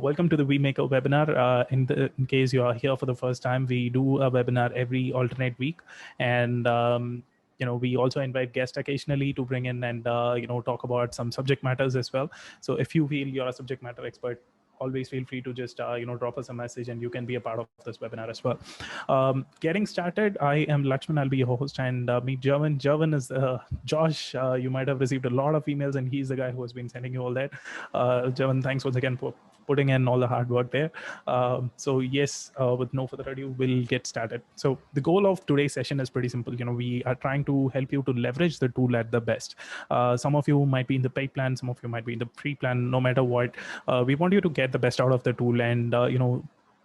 Welcome to the WeMaker webinar. In case you are here for the first time, we do a webinar every alternate week, and we also invite guests occasionally to bring in and talk about some subject matters as well. So if you feel you're a subject matter expert, always feel free to just drop us a message, and you can be a part of this webinar as well. Getting started, I am Lakshman. I'll be your host, and meet Jervin. Jervin is Josh. You might have received a lot of emails, and he's the guy who has been sending you all that. Jervin, thanks once again for putting in all the hard work there. So yes, with no further ado, we'll get started. So the goal of today's session is pretty simple. We are trying to help you to leverage the tool at the best. Some of you might be in the paid plan, some of you might be in the free plan. No matter what, we want you to get the best out of the tool, and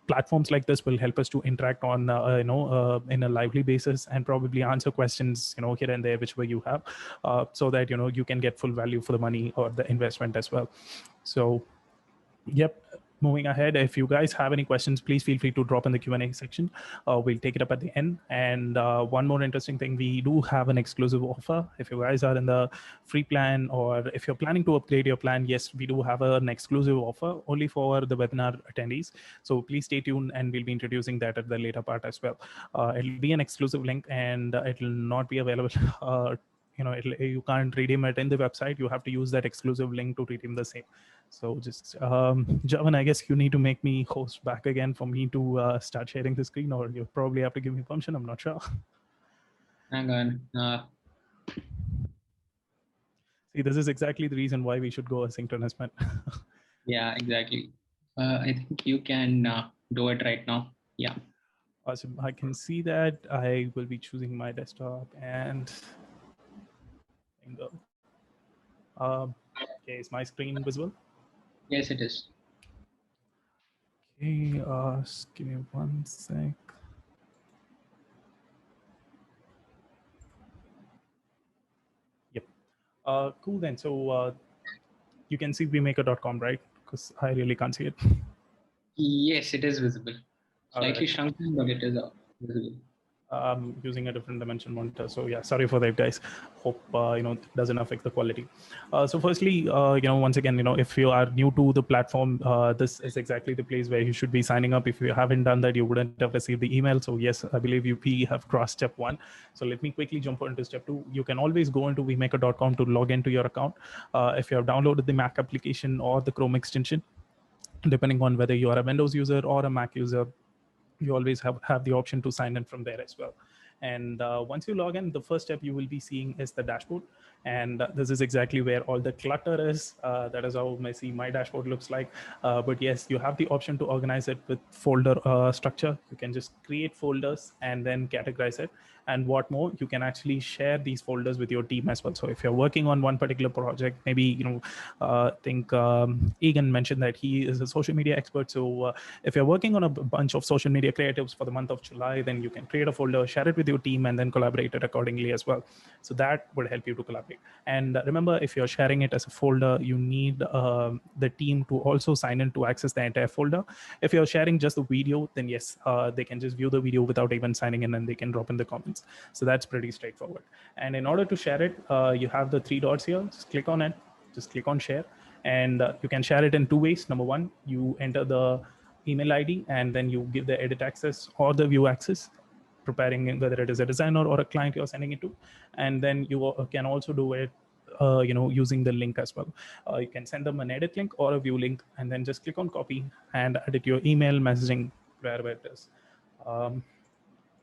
platforms like this will help us to interact on in a lively basis, and probably answer questions here and there which way you have, so that you can get full value for the money or the investment as well. So yep, moving ahead, if you guys have any questions, please feel free to drop in the Q&A section. We'll take it up at the end. And one more interesting thing, we do have an exclusive offer. If you guys are in the free plan, or if you're planning to upgrade your plan, yes, we do have an exclusive offer only for the webinar attendees. So please stay tuned, and we'll be introducing that at the later part as well. It'll be an exclusive link, and it will not be available you can't redeem it in the website. You have to use that exclusive link to redeem the same. So just Javan, I guess you need to make me host back again for me to start sharing the screen, or you probably have to give me permission. I'm not sure. Hang on. See, this is exactly the reason why we should go asynchronous, man. Yeah, exactly. I think you can do it right now. Yeah. Awesome. I can see that. I will be choosing my desktop, and bingo. Okay, is my screen visible? Yes, it is. Okay, just give me 1 sec. Yep. Cool then. So you can see wemaker.com, right? Because I really can't see it. Yes, it is visible. Slightly right. shrunken, but it is visible. Using a different dimension monitor. So yeah, sorry for that, guys. Hope it doesn't affect the quality. So firstly, once again, if you are new to the platform, this is exactly the place where you should be signing up. If you haven't done that, you wouldn't have received the email. So yes, I believe we have crossed step 1. So let me quickly jump on to step 2. You can always go into wemaker.com to log into your account. If you have downloaded the Mac application or the Chrome extension, depending on whether you are a Windows user or a Mac user, you always have the option to sign in from there as well. And once you log in, the first step you will be seeing is the dashboard. And this is exactly where all the clutter is. That is how messy my dashboard looks like. But yes, you have the option to organize it with folder structure. You can just create folders and then categorize it. And what more, you can actually share these folders with your team as well. So if you're working on one particular project, maybe, I think Egan mentioned that he is a social media expert. So if you're working on a bunch of social media creatives for the month of July, then you can create a folder, share it with your team, and then collaborate it accordingly as well. So that would help you to collaborate. And remember, if you're sharing it as a folder, you need the team to also sign in to access the entire folder. If you're sharing just the video, then yes, they can just view the video without even signing in, and they can drop in the comments. So that's pretty straightforward. And in order to share it, you have the 3 dots here. Just click on it, just click on share. And you can share it in 2 ways. Number 1, you enter the email ID, and then you give the edit access or the view access, preparing whether it is a designer or a client you're sending it to. And then you can also do it using the link as well. You can send them an edit link or a view link, and then just click on copy and add it to your email, messaging, wherever it is.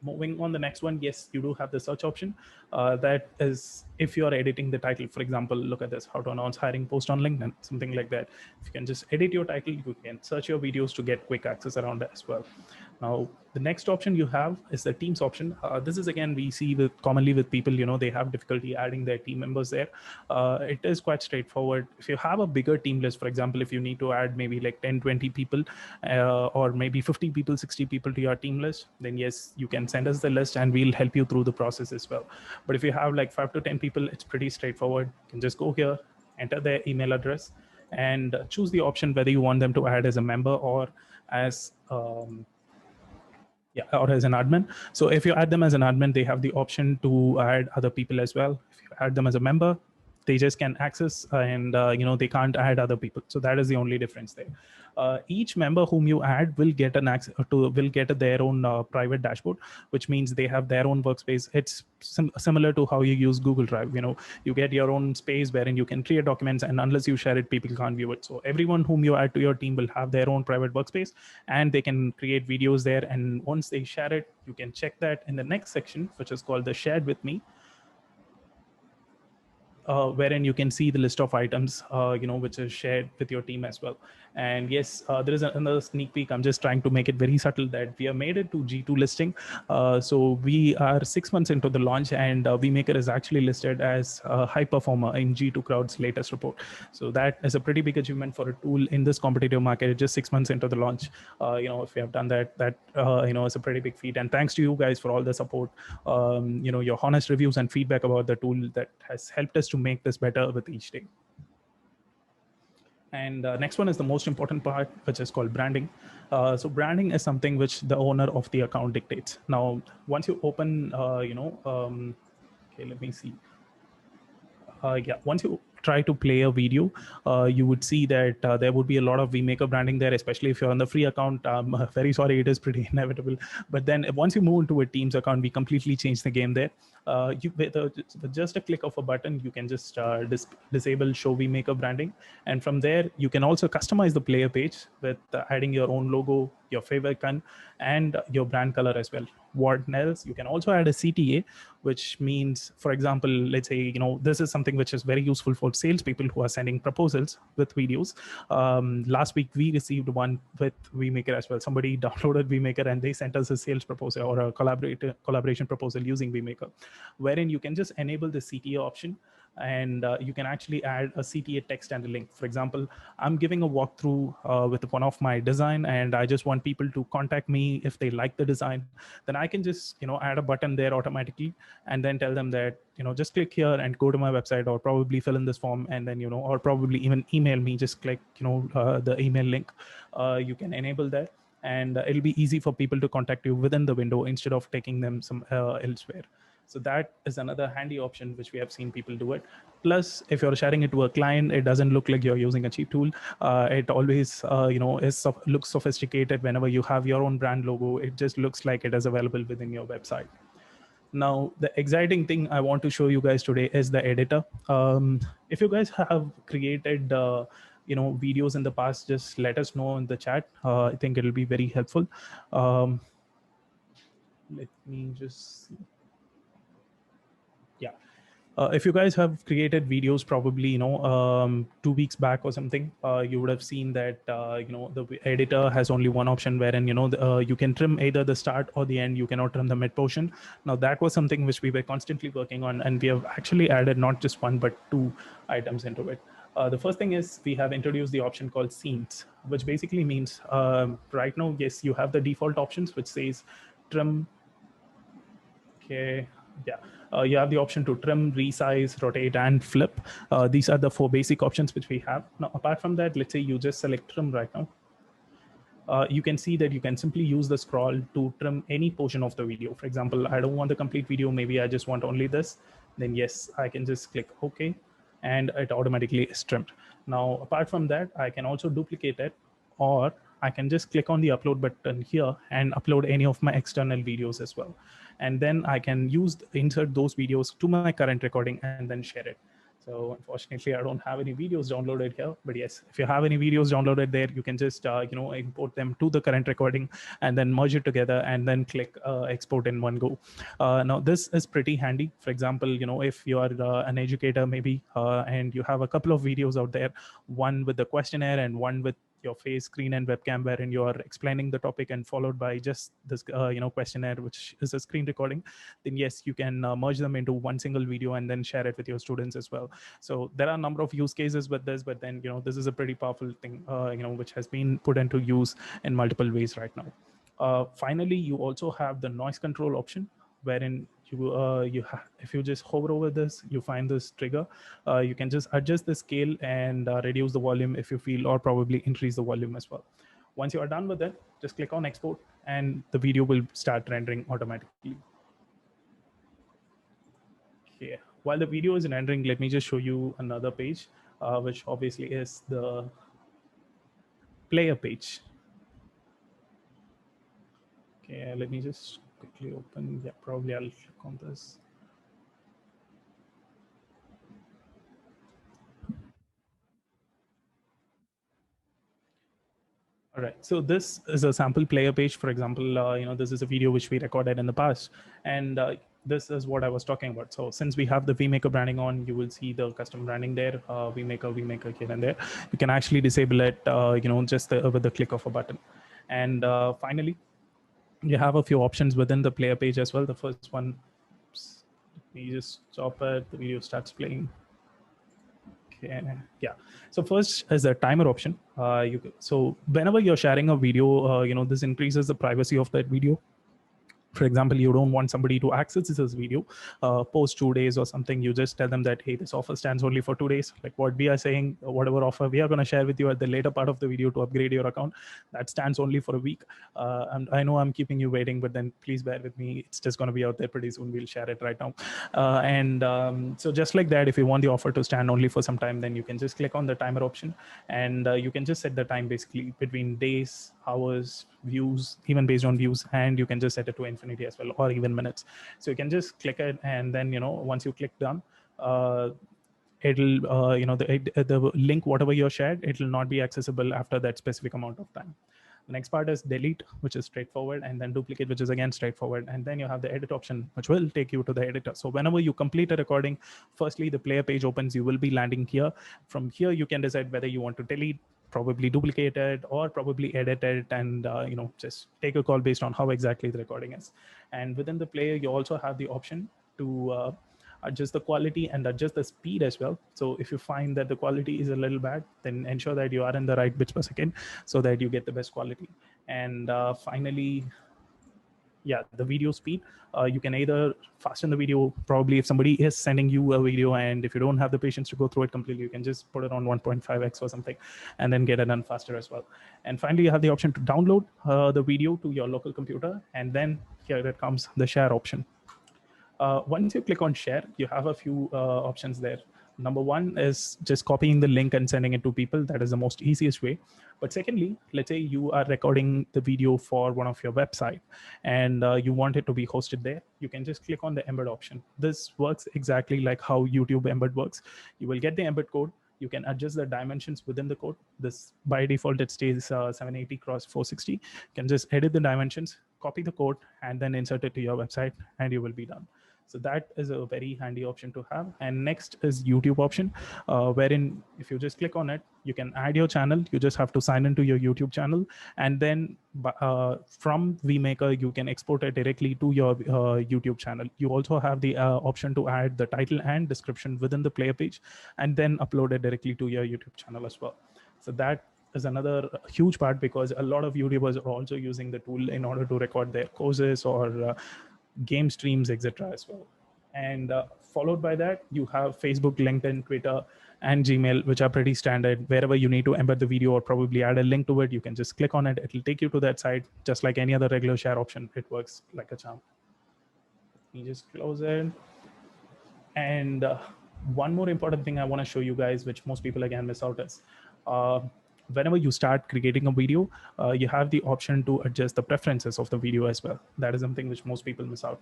Moving on the next one, yes, you do have the search option. That is if you're editing the title. For example, look at this, how to announce hiring post on LinkedIn, something like that. If you can just edit your title, you can search your videos to get quick access around that as well. Now, the next option you have is the teams option. This is, again, we see commonly with people, they have difficulty adding their team members there. It is quite straightforward. If you have a bigger team list, for example, if you need to add maybe like 10, 20 people, or maybe 50 people, 60 people to your team list, then yes, you can send us the list and we'll help you through the process as well. But if you have like 5 to 10 people, it's pretty straightforward. You can just go here, enter their email address, and choose the option whether you want them to add as a member or as or as an admin. So if you add them as an admin, they have the option to add other people as well. If you add them as a member, they just can access, and they can't add other people. So that is the only difference there. Each member whom you add will get will get their own private dashboard, which means they have their own workspace. It's similar to how you use Google Drive. You get your own space wherein you can create documents, and unless you share it, people can't view it. So everyone whom you add to your team will have their own private workspace, and they can create videos there. And once they share it, you can check that in the next section, which is called the shared with me, wherein you can see the list of items, which is shared with your team as well. And yes, there is another sneak peek. I'm just trying to make it very subtle that we have made it to G2 listing. So we are 6 months into the launch, and vMaker is actually listed as a high performer in G2 Crowd's latest report. So that is a pretty big achievement for a tool in this competitive market, just 6 months into the launch. If we have done that, is a pretty big feat. And thanks to you guys for all the support, your honest reviews and feedback about the tool that has helped us to make this better with each day. And next one is the most important part, which is called branding. So branding is something which the owner of the account dictates. Now, once you open, okay, let me see. Once you try to play a video, you would see that there would be a lot of vMaker branding there, especially if you're on the free account. I'm very sorry, it is pretty inevitable. But then once you move into a Teams account, we completely change the game there. With just a click of a button, you can just disable show vMaker branding. And from there, you can also customize the player page with adding your own logo, your favorite icon, and your brand color as well. What else? You can also add a CTA, which means, for example, let's say, this is something which is very useful for salespeople who are sending proposals with videos. Last week, we received one with vMaker as well. Somebody downloaded vMaker and they sent us a sales proposal or a collaboration proposal using vMaker, wherein you can just enable the CTA option, and you can actually add a CTA text and a link. For example, I'm giving a walkthrough with one of my design, and I just want people to contact me if they like the design. Then I can just add a button there automatically, and then tell them that just click here and go to my website, or probably fill in this form, and then or probably even email me. Just click the email link. You can enable that, and it'll be easy for people to contact you within the window instead of taking them some elsewhere. So that is another handy option which we have seen people do it. Plus, if you're sharing it to a client, it doesn't look like you're using a cheap tool. It always, looks sophisticated whenever you have your own brand logo. It just looks like it is available within your website. Now, the exciting thing I want to show you guys today is the editor. If you guys have created videos in the past, just let us know in the chat. I think it'll be very helpful. Let me just see. Yeah. If you guys have created videos, probably 2 weeks back or something, you would have seen that the editor has only one option, wherein you can trim either the start or the end. You cannot trim the mid portion. Now that was something which we were constantly working on, and we have actually added not just one but 2 items into it. The first thing is we have introduced the option called scenes, which basically means right now, yes, you have the default options which says trim. Okay. Yeah, you have the option to trim, resize, rotate, and flip. These are the 4 basic options which we have. Now, apart from that, let's say you just select trim right now. You can see that you can simply use the scroll to trim any portion of the video. For example, I don't want the complete video. Maybe I just want only this. Then yes, I can just click OK, and it automatically is trimmed. Now, apart from that, I can also duplicate it, or I can just click on the upload button here and upload any of my external videos as well. And then I can insert those videos to my current recording and then share it. So unfortunately, I don't have any videos downloaded here, but yes, if you have any videos downloaded there, you can just import them to the current recording and then merge it together and then click export in one go. Now this is pretty handy. For example, if you are an educator maybe, and you have a couple of videos out there, one with the questionnaire and one with your face, screen, and webcam, wherein you are explaining the topic and followed by just this questionnaire, which is a screen recording, then yes, you can merge them into one single video and then share it with your students as well. So there are a number of use cases with this, but then this is a pretty powerful thing which has been put into use in multiple ways right now. Finally, you also have the noise control option, wherein if you just hover over this, you find this trigger. You can just adjust the scale and reduce the volume if you feel, or probably increase the volume as well. Once you are done with it, just click on export and the video will start rendering automatically. Okay, while the video is rendering, let me just show you another page, which obviously is the player page. Okay, let me just quickly open. Yeah, probably I'll click on this. All right, so this is a sample player page. For example, this is a video which we recorded in the past, and this is what I was talking about. So since we have the vMaker branding on, you will see the custom branding there, vMaker here and there. You can actually disable it, just with the click of a button. And finally, you have a few options within the player page as well. The first one, oops, let me just stop it. The video starts playing. Okay, yeah. So first is the timer option. So whenever you're sharing a video, this increases the privacy of that video. For example, you don't want somebody to access this video post 2 days or something. You just tell them that, hey, this offer stands only for 2 days. Like what we are saying, whatever offer we are going to share with you at the later part of the video to upgrade your account, that stands only for a week. And I know I'm keeping you waiting, but then please bear with me. It's just going to be out there pretty soon. We'll share it right now. So just like that, if you want the offer to stand only for some time, then you can just click on the timer option, and you can just set the time basically between days, hours, views, even based on views, and you can just set it to infinity as well, or even minutes. So you can just click it, and then once you click done, it'll the link whatever you're shared, it will not be accessible after that specific amount of time. The next part is delete, which is straightforward, and then duplicate, which is again straightforward. And then you have the edit option, which will take you to the editor. So whenever you complete a recording, firstly, the player page opens, you will be landing here. From here, you can decide whether you want to delete, probably duplicate it, or probably edit it, and just take a call based on how exactly the recording is. And within the player, you also have the option to adjust the quality and adjust the speed as well. So if you find that the quality is a little bad, then ensure that you are in the right bits per second so that you get the best quality. And finally, yeah, the video speed. You can either fasten the video, probably if somebody is sending you a video and if you don't have the patience to go through it completely, you can just put it on 1.5x or something and then get it done faster as well. And finally, you have the option to download the video to your local computer, and then here it comes the share option. Once you click on share, you have a few options there. Number one is just copying the link and sending it to people. That is the most easiest way. But secondly, let's say you are recording the video for one of your website and you want it to be hosted there. You can just click on the embed option. This works exactly like how YouTube embed works. You will get the embed code. You can adjust the dimensions within the code. This by default, it stays 780 cross 460. You can just edit the dimensions, copy the code, and then insert it to your website, and you will be done. So that is a very handy option to have. And next is YouTube option, wherein if you just click on it, you can add your channel. You just have to sign into your YouTube channel. And then from vMaker, you can export it directly to your YouTube channel. You also have the option to add the title and description within the player page, and then upload it directly to your YouTube channel as well. So that is another huge part, because a lot of YouTubers are also using the tool in order to record their courses or game streams, etc. as well. And followed by that, you have Facebook, LinkedIn, Twitter, and Gmail, which are pretty standard. Wherever you need to embed the video or probably add a link to it, you can just click on it. It'll take you to that site, just like any other regular share option. It works like a charm. You just close it. And one more important thing I want to show you guys, which most people again miss out, is whenever you start creating a video, you have the option to adjust the preferences of the video as well. That is something which most people miss out.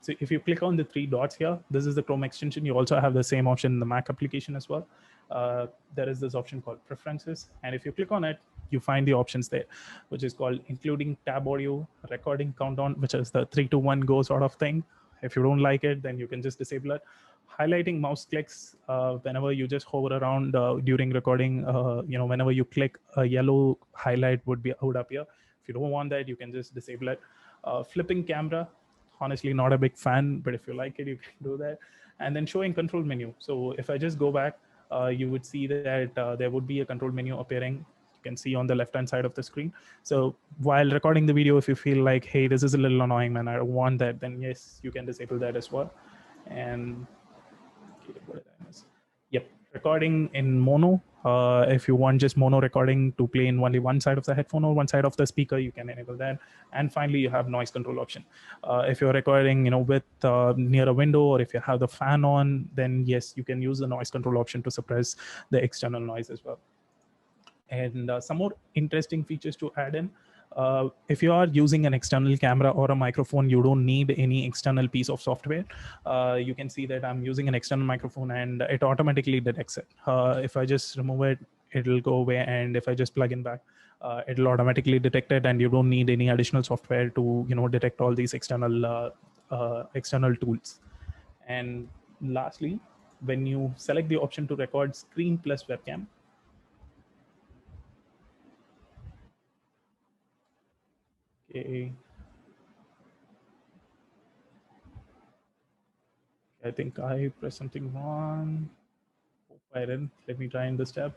So if you click on the 3 dots here, this is the Chrome extension. You also have the same option in the Mac application as well. There is this option called preferences. And if you click on it, you find the options there, which is called including tab audio, recording countdown, which is the 3 to 1 go sort of thing. If you don't like it, then you can just disable it. Highlighting mouse clicks, whenever you just hover around during recording, whenever you click, a yellow highlight would appear. If you don't want that, you can just disable it. Flipping camera, honestly not a big fan, but if you like it, you can do that. And then showing control menu. So if I just go back, you would see that there would be a control menu appearing. You can see on the left-hand side of the screen. So while recording the video, if you feel like, hey, this is a little annoying, man, I don't want that, then yes, you can disable that as well. And yep, recording in mono, If you want just mono recording to play in only one side of the headphone or one side of the speaker, you can enable that. And finally, you have noise control option. If you're recording, with near a window, or if you have the fan on, then yes, you can use the noise control option to suppress the external noise as well. And some more interesting features to add in. If you are using an external camera or a microphone, you don't need any external piece of software. You can see that I'm using an external microphone and it automatically detects it. If I just remove it, it'll go away. And if I just plug in back, it'll automatically detect it, and you don't need any additional software to detect all these external tools. And lastly, when you select the option to record screen plus webcam, okay, I think I pressed something wrong. Hope I didn't. Let me try in this tab.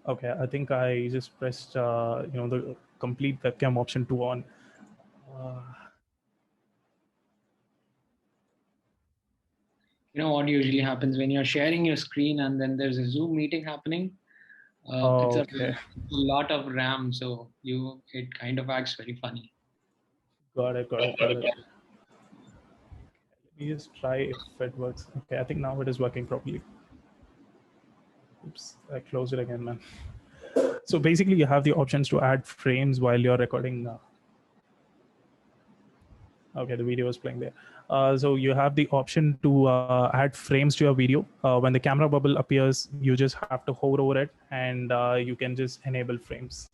Okay, I think I just pressed the complete webcam option to on. What usually happens when you're sharing your screen and then there's a Zoom meeting happening. It's Okay, a lot of RAM, so it kind of acts very funny. got it. Let me just try if it works. Okay, I think now it is working properly. Oops, I closed it again, man. So basically, you have the options to add frames while you're recording. Okay, the video is playing there. So you have the option to add frames to your video. When the camera bubble appears, you just have to hover over it, and you can just enable frames.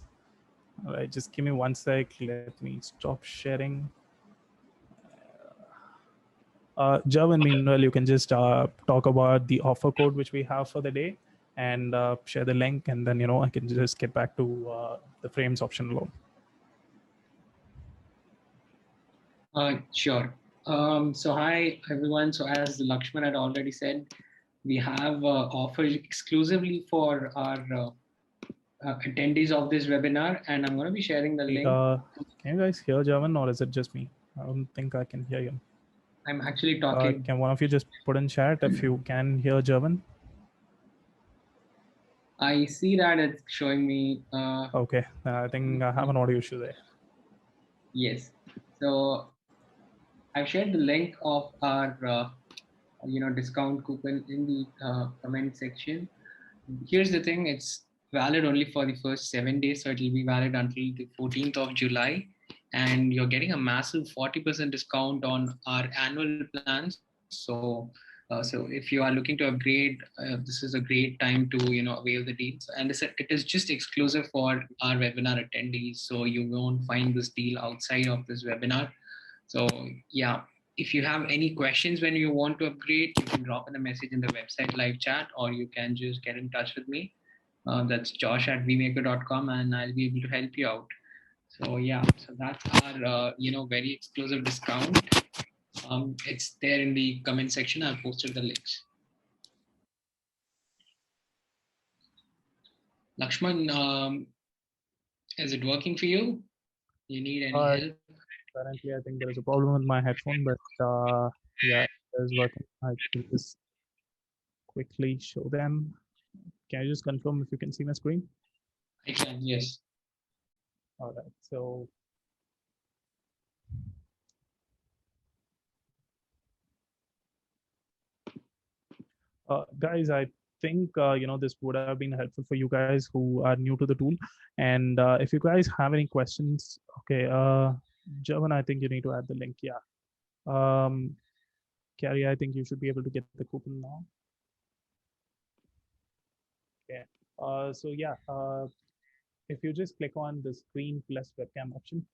All right, just give me 1 sec. Let me stop sharing. Jervin, meanwhile, you can just talk about the offer code which we have for the day, and share the link, and then I can just get back to the frames option alone. Sure. So hi everyone. So as Lakshman had already said, we have offers exclusively for our attendees of this webinar, and I'm going to be sharing the link. Can you guys hear Jervin, or is it just me? I don't think I can hear you. I'm actually talking. Can one of you just put in chat if you can hear Jervin? I see that it's showing me. Okay, I think I have an audio issue there. Yes. So I've shared the link of our discount coupon in the comment section. Here's the thing: it's valid only for the first 7 days, so it will be valid until the 14th of July, and you're getting a massive 40% discount on our annual plans. So if you are looking to upgrade, this is a great time to avail the deals. And it is just exclusive for our webinar attendees, so you won't find this deal outside of this webinar. So yeah, if you have any questions when you want to upgrade, you can drop in a message in the website live chat, or you can just get in touch with me. That's josh@vmaker.com, and I'll be able to help you out. So yeah, so that's our very exclusive discount. It's there in the comment section. I've posted the links. Lakshman, is it working for you? You need any help? Currently, I think there is a problem with my headphone, but yeah, it is working. I can just quickly show them. Can you just confirm if you can see my screen? I can, yes. All right, so guys, I think this would have been helpful for you guys who are new to the tool. And if you guys have any questions, okay, Jervin, I think you need to add the link. Yeah. Carrie, I think you should be able to get the coupon now. Okay. So yeah, if you just click on the screen plus webcam option,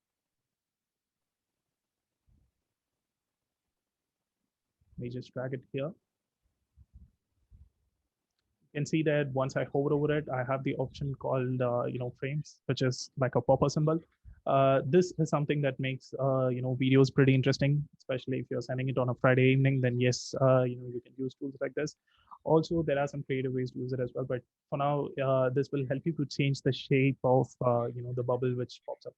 let me just drag it here. You can see that once I hover over it, I have the option called frames, which is like a pop-up symbol. This is something that makes videos pretty interesting, especially if you're sending it on a Friday evening. Then yes, you can use tools like this. Also, there are some creative ways to use it as well. But for now, this will help you to change the shape of the bubble which pops up.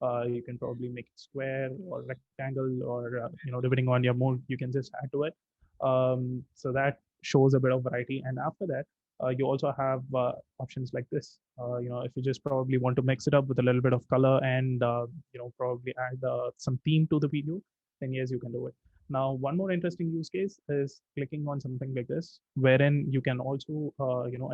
You can probably make it square or rectangle, or depending on your mood, you can just add to it. So that shows a bit of variety. And after that, you also have options like this. If you just probably want to mix it up with a little bit of color and probably add some theme to the video, then yes, you can do it. Now, one more interesting use case is clicking on something like this, wherein you can also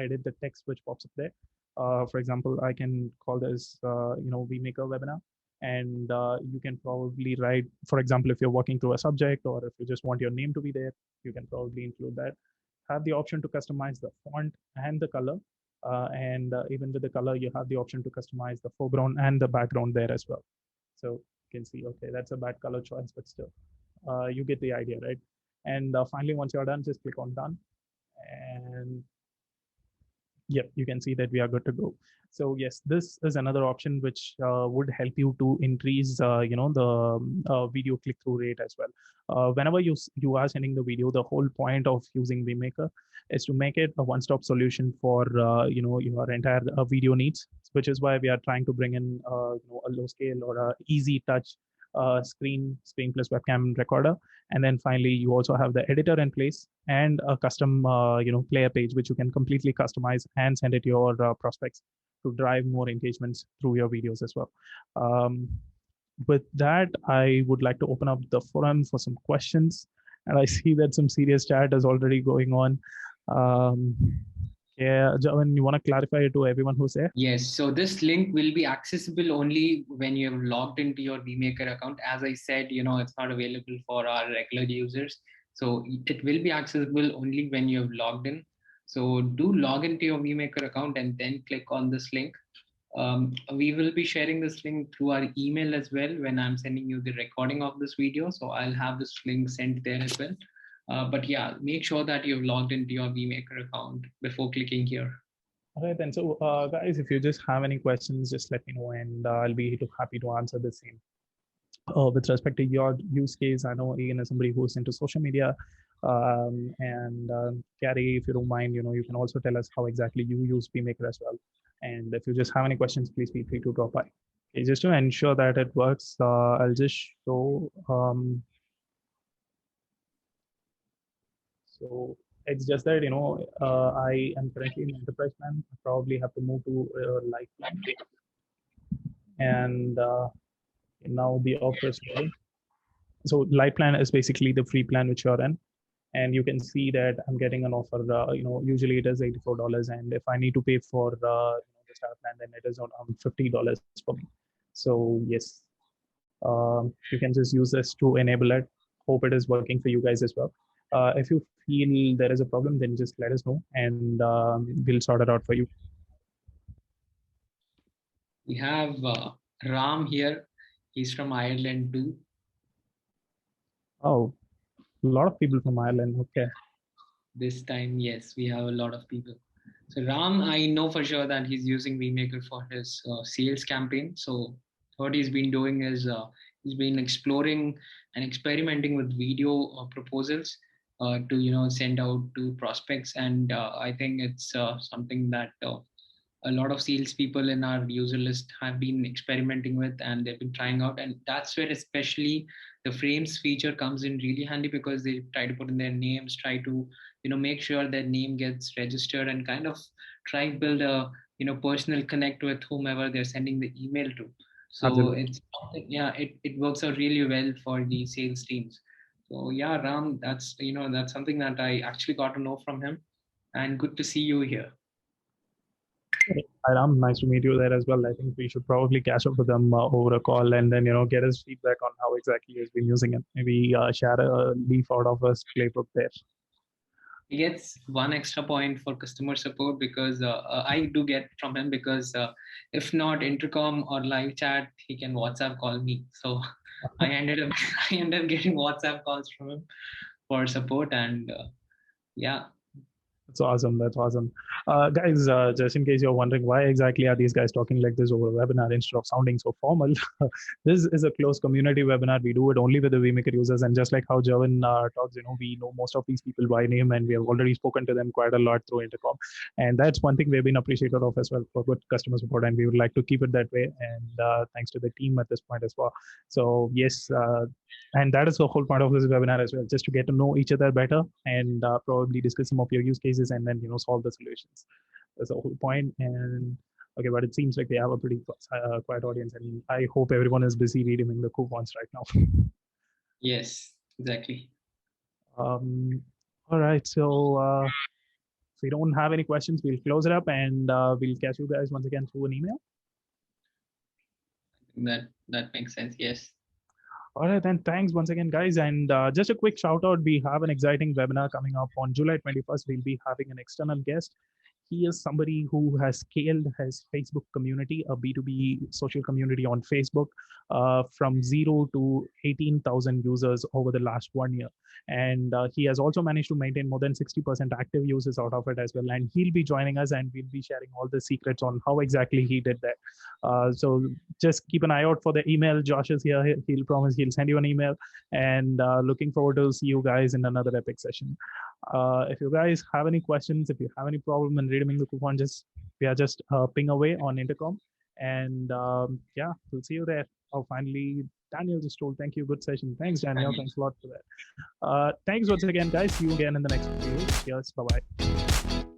edit the text which pops up there. For example, I can call this vMaker webinar, and you can probably write, for example, if you're working through a subject, or if you just want your name to be there, you can probably include that. Have the option to customize the font and the color, and even with the color, you have the option to customize the foreground and the background there as well. So you can see, okay, that's a bad color choice, but still, you get the idea, right? And finally, once you're done, just click on done, and yep, you can see that we are good to go. So yes, this is another option which would help you to increase, the video click-through rate as well. Whenever you are sending the video, the whole point of using vMaker is to make it a one-stop solution for your entire video needs, which is why we are trying to bring in a low scale or a easy touch screen plus webcam recorder. And then finally, you also have the editor in place and a custom player page which you can completely customize and send it to your prospects to drive more engagements through your videos as well. With that, I would like to open up the forum for some questions, and I see that some serious chat is already going on. Yeah, Javan, you want to clarify it to everyone who's there? Yes, so this link will be accessible only when you have logged into your vMaker account. As I said, it's not available for our regular users. So it will be accessible only when you have logged in. So do log into your vMaker account and then click on this link. We will be sharing this link through our email as well when I'm sending you the recording of this video. So I'll have this link sent there as well. But yeah, make sure that you've logged into your vMaker account before clicking here. All right, then. So, guys, if you just have any questions, just let me know, and I'll be happy to answer the same. With respect to your use case, I know Ian is somebody who's into social media, and Gary, if you don't mind, you can also tell us how exactly you use vMaker as well. And if you just have any questions, please feel free to drop by. Okay, just to ensure that it works, I'll just show. So it's just that I am currently in enterprise plan. I probably have to move to light plan, and now the offer is loading. So light plan is basically the free plan which you're in, and you can see that I'm getting an offer. Usually it is $84, and if I need to pay for the star plan, then it is around $50 for me. So yes, you can just use this to enable it. Hope it is working for you guys as well. If you feel there is a problem, then just let us know, and we'll sort it out for you. We have Ram here. He's from Ireland too. Oh, a lot of people from Ireland. Okay. This time, yes, we have a lot of people. So Ram, I know for sure that he's using vMaker for his sales campaign. So what he's been doing is he's been exploring and experimenting with video proposals to send out to prospects, and I think it's something that a lot of salespeople in our user list have been experimenting with, and they've been trying out. And that's where especially the frames feature comes in really handy, because they try to put in their names, try to make sure their name gets registered, and kind of try to build a personal connect with whomever they're sending the email to. So Absolutely. it works out really well for the sales teams. So yeah, Ram, that's that's something that I actually got to know from him, and good to see you here. Hi Ram, nice to meet you there as well. I think we should probably catch up with them over a call, and then get his feedback on how exactly he's been using it. Maybe share a leaf out of his playbook there. He gets one extra point for customer support, because I do get from him, because if not intercom or live chat, he can WhatsApp call me. So I ended up getting WhatsApp calls from him for support, and yeah. That's awesome. That's awesome. Guys, just in case you're wondering why exactly are these guys talking like this over a webinar instead of sounding so formal, this is a closed community webinar. We do it only with the vMaker users. And just like how Jervin talks, we know most of these people by name and we have already spoken to them quite a lot through Intercom. And that's one thing we've been appreciated of as well for good customer support. And we would like to keep it that way. And thanks to the team at this point as well. So yes, and that is the whole point of this webinar as well, just to get to know each other better and probably discuss some of your use cases and then solve the solutions. That's the whole point. And okay, but it seems like they have a pretty quiet audience, and I hope everyone is busy reading the coupons right now. Yes, exactly. All right, so if we don't have any questions, we'll close it up, and we'll catch you guys once again through an email. That makes sense. Yes. All right, then thanks once again, guys. And just a quick shout out, we have an exciting webinar coming up on July 21st. We'll be having an external guest. He is somebody who has scaled his Facebook community, a B2B social community on Facebook, from 0 to 18,000 users over the last 1 year. And he has also managed to maintain more than 60% active users out of it as well. And he'll be joining us and we'll be sharing all the secrets on how exactly he did that. So just keep an eye out for the email. Josh is here. He'll promise he'll send you an email. And looking forward to see you guys in another epic session. If you guys have any questions, if you have any problem in redeeming the coupon, just ping away on Intercom. And yeah, we'll see you there. Oh, finally, Daniel just told, thank you, good session. Thanks, Daniel. Thanks a lot for that. Thanks once again, guys. See you again in the next video. Cheers. Bye-bye.